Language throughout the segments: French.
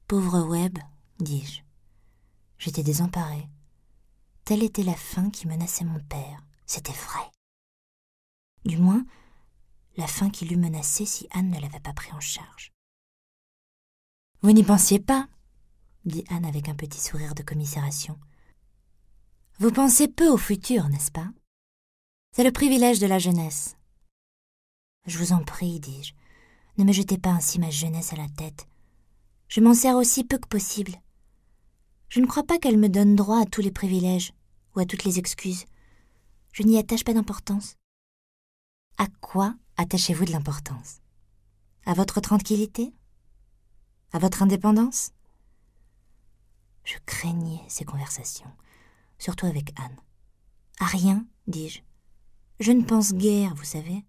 Pauvre Webb, dis-je. J'étais désemparée. Telle était la fin qui menaçait mon père. C'était vrai. Du moins, la fin qui l'eût menacé si Anne ne l'avait pas pris en charge. « Vous n'y pensiez pas ?» dit Anne avec un petit sourire de commisération. « Vous pensez peu au futur, n'est-ce pas? C'est le privilège de la jeunesse. »« Je vous en prie, dis-je, ne me jetez pas ainsi ma jeunesse à la tête. Je m'en sers aussi peu que possible. Je ne crois pas qu'elle me donne droit à tous les privilèges ou à toutes les excuses. Je n'y attache pas d'importance. » « À quoi attachez-vous de l'importance? À votre tranquillité? À votre indépendance? » Je craignais ces conversations, surtout avec Anne. « À rien, dis-je. Je ne pense guère, vous savez. »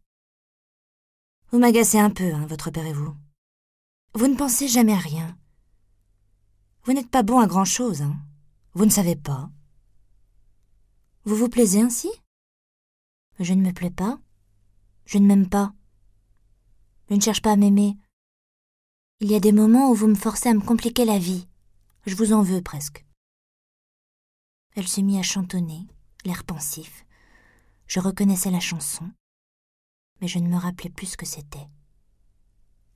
« Vous m'agacez un peu, hein, votre père et vous. Vous ne pensez jamais à rien. Vous n'êtes pas bon à grand-chose, hein. Vous ne savez pas. Vous vous plaisez ainsi? » « Je ne me plais pas. Je ne m'aime pas. Je ne cherche pas à m'aimer. Il y a des moments où vous me forcez à me compliquer la vie. Je vous en veux presque. » Elle se mit à chantonner, l'air pensif. Je reconnaissais la chanson, mais je ne me rappelais plus ce que c'était.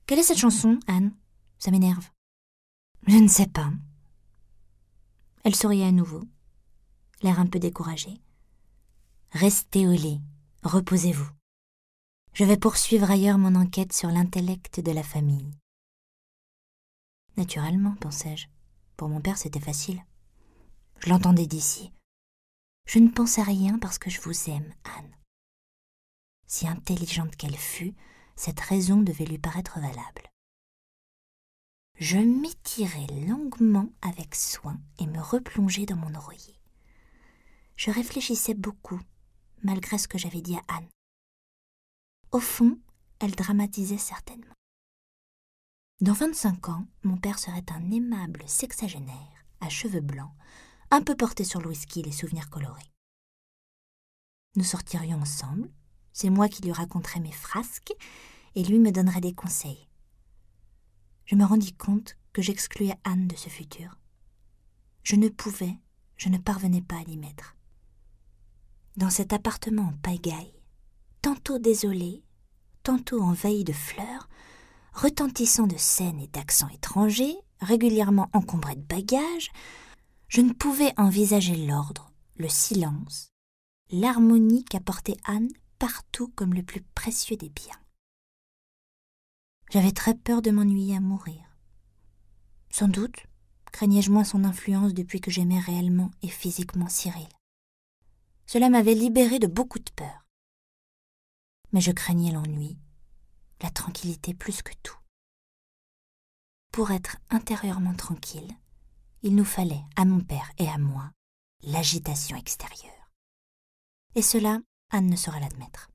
« Quelle est cette chanson, Anne? Ça m'énerve. »« Je ne sais pas. » Elle souriait à nouveau, l'air un peu découragé. « Restez au lit, reposez-vous. Je vais poursuivre ailleurs mon enquête sur l'intellect de la famille. » Naturellement, pensai-je. Pour mon père, c'était facile. Je l'entendais d'ici. Je ne pense à rien parce que je vous aime, Anne. Si intelligente qu'elle fût, cette raison devait lui paraître valable. Je m'étirai longuement avec soin et me replongeai dans mon oreiller. Je réfléchissais beaucoup, malgré ce que j'avais dit à Anne. Au fond, elle dramatisait certainement. Dans 25 ans, mon père serait un aimable sexagénaire, à cheveux blancs, un peu porté sur le whisky et les souvenirs colorés. Nous sortirions ensemble, c'est moi qui lui raconterais mes frasques, et lui me donnerait des conseils. Je me rendis compte que j'excluais Anne de ce futur. Je ne parvenais pas à l'y mettre. Dans cet appartement en pagaille, tantôt désolé, tantôt envahi de fleurs, retentissant de scènes et d'accents étrangers, régulièrement encombré de bagages, je ne pouvais envisager l'ordre, le silence, l'harmonie qu'apportait Anne partout comme le plus précieux des biens. J'avais très peur de m'ennuyer à mourir. Sans doute craignais-je moins son influence depuis que j'aimais réellement et physiquement Cyril. Cela m'avait libérée de beaucoup de peur. Mais je craignais l'ennui, la tranquillité plus que tout. Pour être intérieurement tranquille, il nous fallait, à mon père et à moi, l'agitation extérieure. Et cela, Anne ne saurait l'admettre.